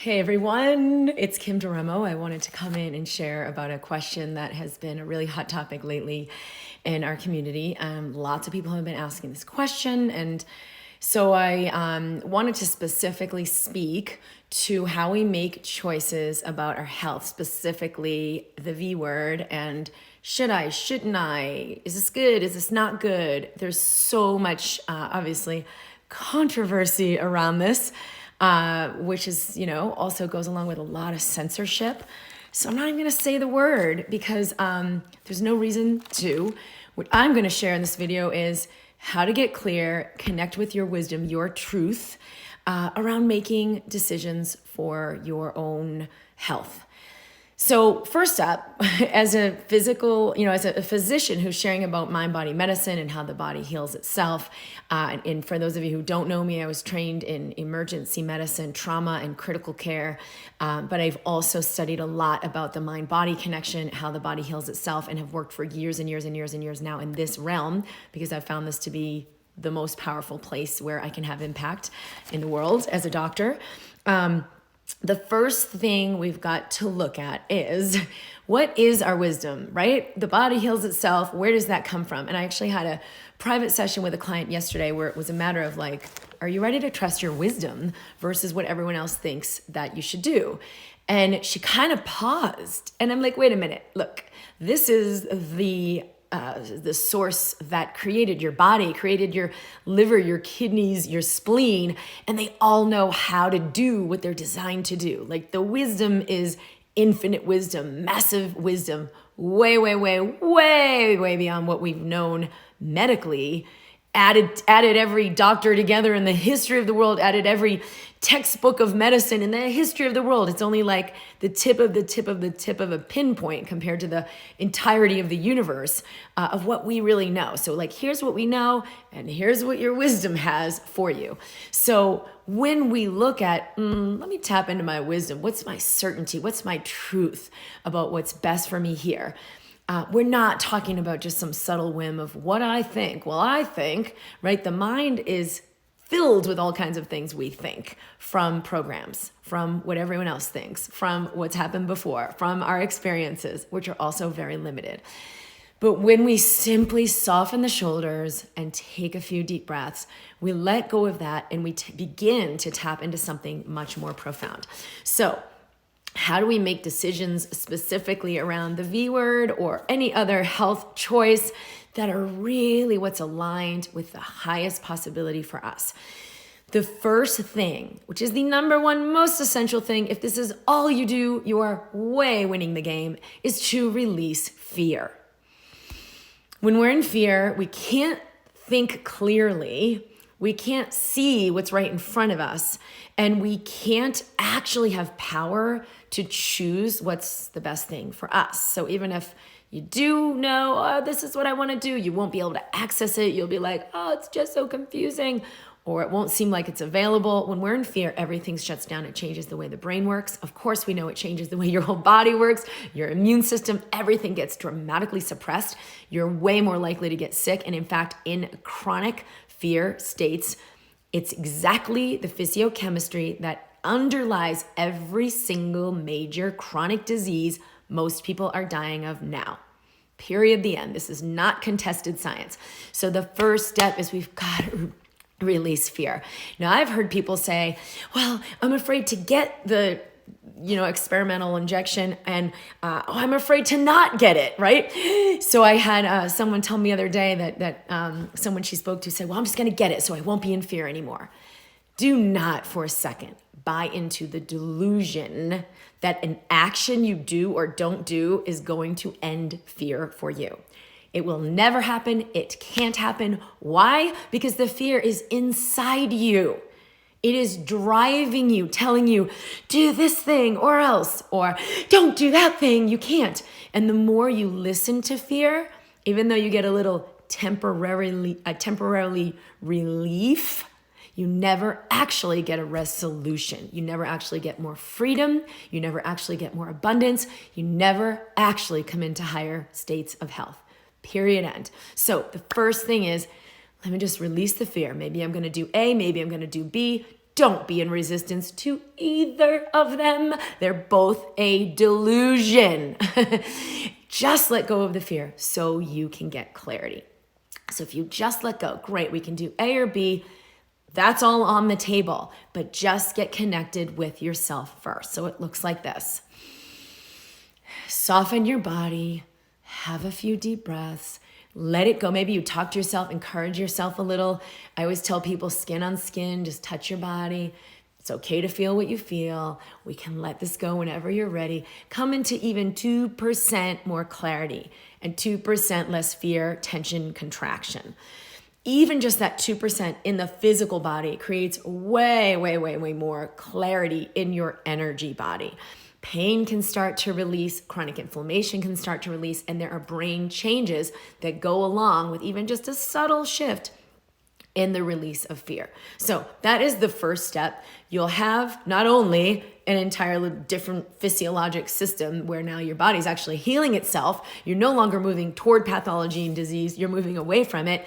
Hey everyone, it's Kim Duremo. I wanted to come in and share about a question that has been a really hot topic lately in our community. Lots of people have been asking this question, and so I wanted to specifically speak to how we make choices about our health, specifically the V word and should I, shouldn't I, is this good, is this not good? There's so much, obviously, controversy around this. Which is, also goes along with a lot of censorship. So I'm not even going to say the word because there's no reason to. What I'm going to share in this video is how to get clear, connect with your wisdom, your truth around making decisions for your own health. So first up, as a physician who's sharing about mind-body medicine and how the body heals itself, and for those of you who don't know me, I was trained in emergency medicine, trauma, and critical care, but I've also studied a lot about the mind-body connection, how the body heals itself, and have worked for years and years and years and years now in this realm because I've found this to be the most powerful place where I can have impact in the world as a doctor. The first thing we've got to look at is what is our wisdom, right? The body heals itself. Where does that come from? And I actually had a private session with a client yesterday where it was a matter of like, are you ready to trust your wisdom versus what everyone else thinks that you should do? And she kind of paused and I'm like, wait a minute, look, this is the source that created your body, created your liver, your kidneys, your spleen, and they all know how to do what they're designed to do. Like the wisdom is infinite wisdom, massive wisdom, way, way, way, way, way beyond what we've known medically. Added every doctor together in the history of the world, added every textbook of medicine in the history of the world. It's only like the tip of the tip of the tip of a pinpoint compared to the entirety of the universe of what we really know. So like, here's what we know and here's what your wisdom has for you. So when we look at, let me tap into my wisdom. What's my certainty? What's my truth about what's best for me here? We're not talking about just some subtle whim of what I think. Well, I think, right? The mind is filled with all kinds of things we think from programs, from what everyone else thinks, from what's happened before, from our experiences, which are also very limited. But when we simply soften the shoulders and take a few deep breaths, we let go of that and we begin to tap into something much more profound. So, how do we make decisions specifically around the V word or any other health choice that are really what's aligned with the highest possibility for us? The first thing, which is the number one most essential thing, if this is all you do, you are way winning the game, is to release fear. When we're in fear, we can't think clearly. We can't see what's right in front of us, and we can't actually have power to choose what's the best thing for us. So even if you do know, oh, this is what I want to do, you won't be able to access it. You'll be like, oh, it's just so confusing, or it won't seem like it's available. When we're in fear, everything shuts down. It changes the way the brain works. Of course, we know it changes the way your whole body works, your immune system, everything gets dramatically suppressed. You're way more likely to get sick. And in fact, in chronic fear states, it's exactly the physiochemistry that underlies every single major chronic disease most people are dying of now. Period, the end. This is not contested science. So the first step is we've got to release fear. Now, I've heard people say, well, I'm afraid to get the experimental injection and I'm afraid to not get it, right? So I had someone tell me the other day that someone she spoke to said, well, I'm just going to get it so I won't be in fear anymore. Do not for a second buy into the delusion that an action you do or don't do is going to end fear for you. It will never happen. It can't happen. Why? Because the fear is inside you. It is driving you, telling you, do this thing or else, or don't do that thing, you can't. And the more you listen to fear, even though you get a little temporarily relief, you never actually get a resolution. You never actually get more freedom. You never actually get more abundance. You never actually come into higher states of health. Period, end. So the first thing is, let me just release the fear. Maybe I'm going to do A, maybe I'm going to do B. don't be in resistance to either of them. They're both a delusion. Just let go of the fear so you can get clarity. So if you just let go, great, we can do A or B. That's all on the table, but just get connected with yourself first. So it looks like this. Soften your body, have a few deep breaths, let it go. Maybe you talk to yourself, encourage yourself a little. I always tell people skin on skin, just touch your body. It's okay to feel what you feel. We can let this go whenever you're ready. Come into even 2% more clarity and 2% less fear, tension, contraction. Even just that 2% in the physical body creates way, way, way, way more clarity in your energy body. Pain can start to release, chronic inflammation can start to release, and there are brain changes that go along with even just a subtle shift in the release of fear. So that is the first step. You'll have not only an entirely different physiologic system where now your body's actually healing itself. You're no longer moving toward pathology and disease. You're moving away from it.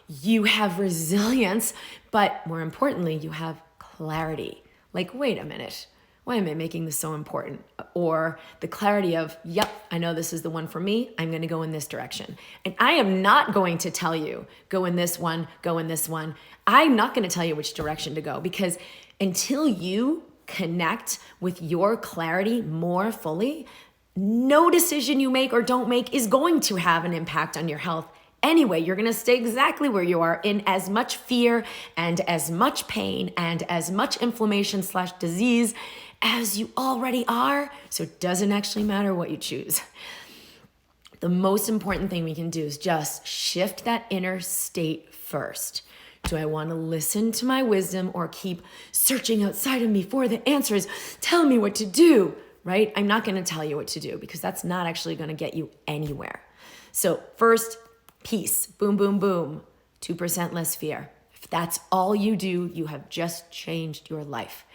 You have resilience, but more importantly, you have clarity. Like, wait a minute. Why am I making this so important? Or the clarity of, yep, I know this is the one for me. I'm going to go in this direction. And I am not going to tell you, go in this one, go in this one. I'm not going to tell you which direction to go, because until you connect with your clarity more fully, no decision you make or don't make is going to have an impact on your health. Anyway, you're going to stay exactly where you are in as much fear and as much pain and as much inflammation/disease as you already are. So it doesn't actually matter what you choose. The most important thing we can do is just shift that inner state first. Do I want to listen to my wisdom or keep searching outside of me for the answers? Tell me what to do, right? I'm not going to tell you what to do because that's not actually going to get you anywhere. So first, peace, boom, boom, boom, 2% less fear. If that's all you do, you have just changed your life.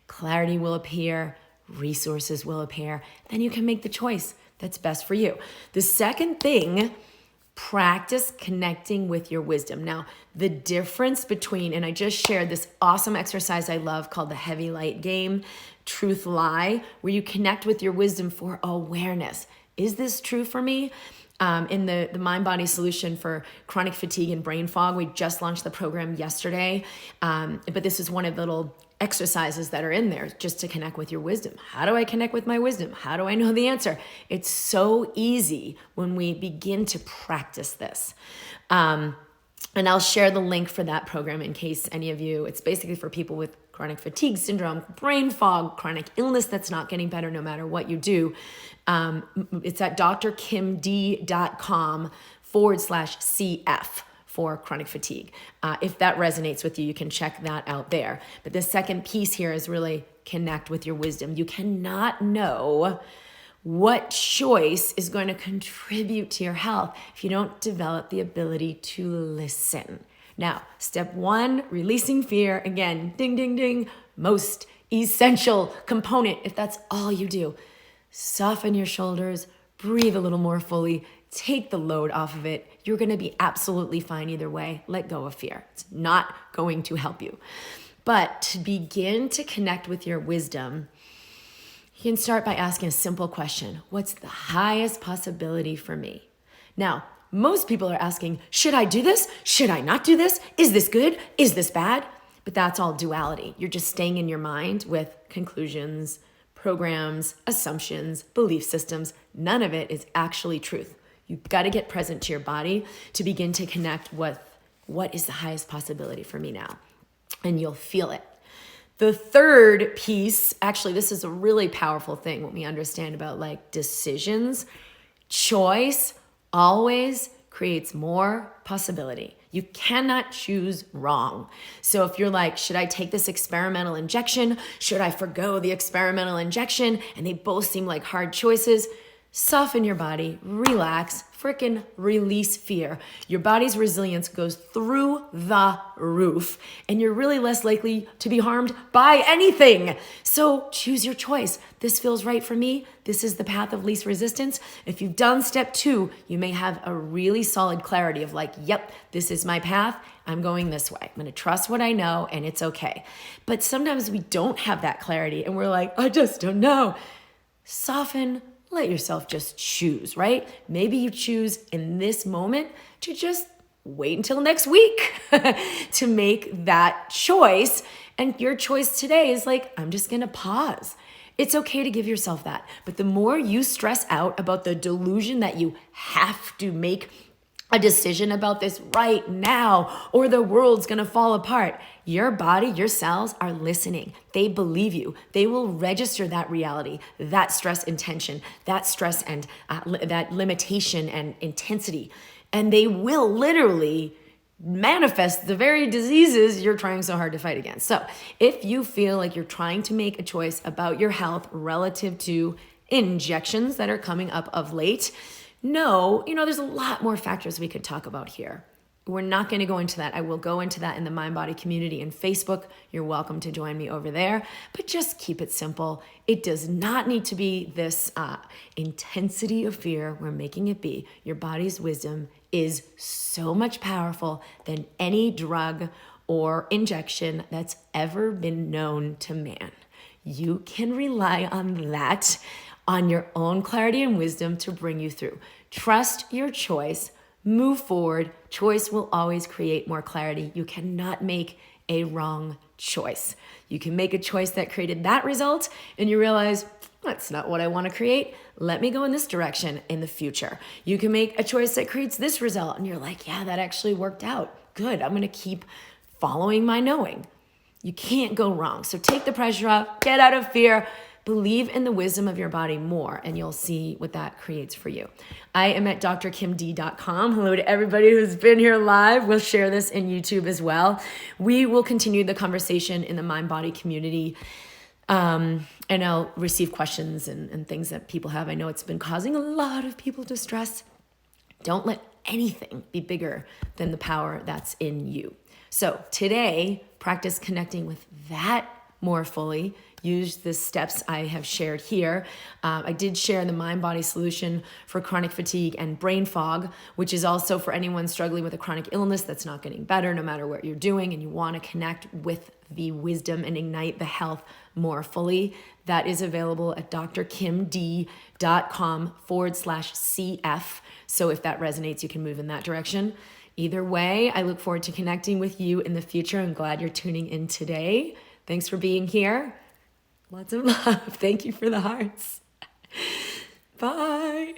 Clarity will appear, resources will appear, then you can make the choice that's best for you. The second thing, practice connecting with your wisdom. Now, the difference between, and I just shared this awesome exercise I love called the heavy light game, truth lie, where you connect with your wisdom for awareness. Is this true for me? In the Mind Body Solution for chronic fatigue and brain fog, we just launched the program yesterday. But this is one of the little exercises that are in there just to connect with your wisdom. How do I connect with my wisdom? How do I know the answer? It's so easy when we begin to practice this. And I'll share the link for that program in case any of you, it's basically for people with chronic fatigue syndrome, brain fog, chronic illness that's not getting better no matter what you do. It's at drkimd.com/CF for chronic fatigue. If that resonates with you, you can check that out there. But the second piece here is really connect with your wisdom. You cannot know what choice is going to contribute to your health if you don't develop the ability to listen. Now, step one, releasing fear. Again, ding, ding, ding, most essential component. If that's all you do, soften your shoulders, breathe a little more fully, take the load off of it. You're going to be absolutely fine either way. Let go of fear. It's not going to help you. But to begin to connect with your wisdom, you can start by asking a simple question. What's the highest possibility for me? Now, most people are asking, should I do this? Should I not do this? Is this good? Is this bad? But that's all duality. You're just staying in your mind with conclusions, programs, assumptions, belief systems. None of it is actually truth. You've got to get present to your body to begin to connect with what is the highest possibility for me now. And you'll feel it. The third piece, actually, this is a really powerful thing when we understand about like decisions. Choice always creates more possibility. You cannot choose wrong. So if you're like, should I take this experimental injection? Should I forgo the experimental injection? And they both seem like hard choices. Soften your body, relax, frickin' release fear. Your body's resilience goes through the roof, and you're really less likely to be harmed by anything. So choose your choice. This feels right for me. This is the path of least resistance. If you've done step 2, you may have a really solid clarity of like, yep, this is my path. I'm going this way. I'm going to trust what I know and it's okay. But sometimes we don't have that clarity and we're like, I just don't know. Soften, let yourself just choose, right? Maybe you choose in this moment to just wait until next week to make that choice. And your choice today is like, I'm just going to pause. It's okay to give yourself that. But the more you stress out about the delusion that you have to make a decision about this right now or the world's gonna fall apart, your body, your cells are listening. They believe you. They will register that reality, that stress intention, that stress and that limitation and intensity. And they will literally manifest the very diseases you're trying so hard to fight against. So if you feel like you're trying to make a choice about your health relative to injections that are coming up of late, no, there's a lot more factors we could talk about here. We're not going to go into that. I will go into that in the Mind Body community in Facebook. You're welcome to join me over there, but just keep it simple. It does not need to be this intensity of fear. We're making it be. Your body's wisdom is so much powerful than any drug or injection that's ever been known to man. You can rely on that, on your own clarity and wisdom to bring you through. Trust your choice. Move forward. Choice will always create more clarity. You cannot make a wrong choice. You can make a choice that created that result and you realize, that's not what I want to create. Let me go in this direction in the future. You can make a choice that creates this result and you're like, yeah, that actually worked out. Good. I'm going to keep following my knowing. You can't go wrong. So take the pressure off, get out of fear, believe in the wisdom of your body more, and you'll see what that creates for you. I am at drkimd.com. Hello to everybody who's been here live. We'll share this in YouTube as well. We will continue the conversation in the Mind Body community. And I'll receive questions and things that people have. I know it's been causing a lot of people distress. Don't let anything be bigger than the power that's in you. So today, practice connecting with that more fully. Use the steps I have shared here. I did share the Mind Body solution for chronic fatigue and brain fog, which is also for anyone struggling with a chronic illness that's not getting better no matter what you're doing and you want to connect with the wisdom and ignite the health more fully. That is available at drkimd.com/CF. So if that resonates, you can move in that direction. Either way, I look forward to connecting with you in the future. I'm glad you're tuning in today. Thanks for being here. Lots of love. Thank you for the hearts. Bye.